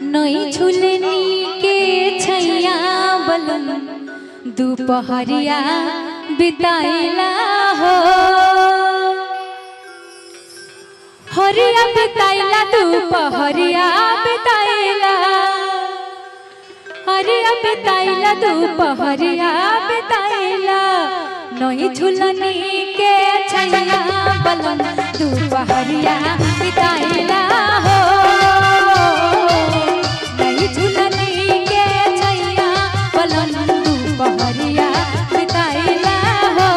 नई झुलनी के छैया बलम दोपहरिया बिताइला हो हरिया बिताइला दोपहरिया बिताइला हरिया बिताइला दोपहरिया बिताइला नई झुलनी के छैया बलम दोपहरिया बिताइला हो नई झुलनी के छैया बलम दोपहरिया बिताइला हो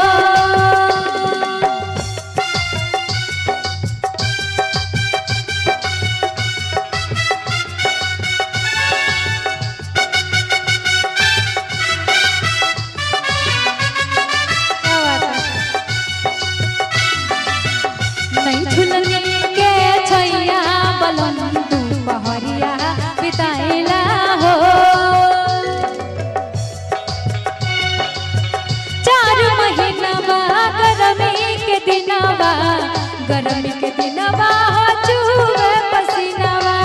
नई झुलनी के छैया बलम दोपहरिया बिताइला हो 4 महीनावा गरमी के दिनवा चुवे पसीनावा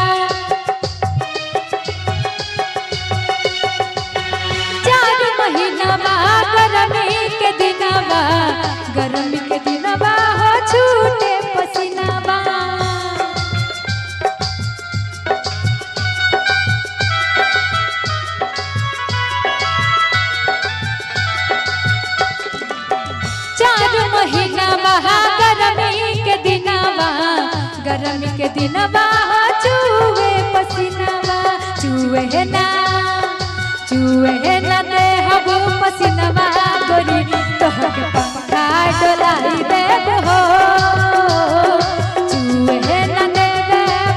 4 महीनावा गरमी के दिनवा छूटे पसीनावा गरमी के दिनवा चुवे पसीनावा चुवे ना दे हबो पसीनावा गोरी तोहके पंखा डोलाई देब हो चुवे ना दे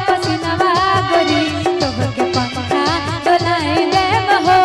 पसीनावा गोरी तोहके पंखा डोलाई देब हो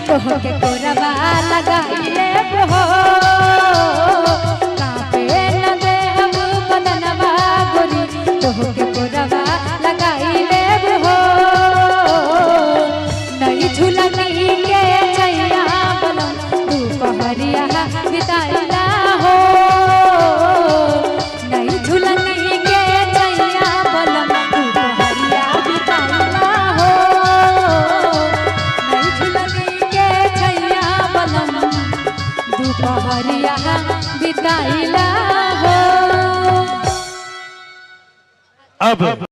तोहके कोरबा लगाइले हो कापे न दे हम बदनवा गोरी तोहके कोरबा लगाइले हो नई झुलनी के छैया बलम दोपहरिया बिताइला हो नई झुलनी के छैया बलम दोपहरिया बिताइला हो नई झुलनी दोपहरिया बिताइला हो। अब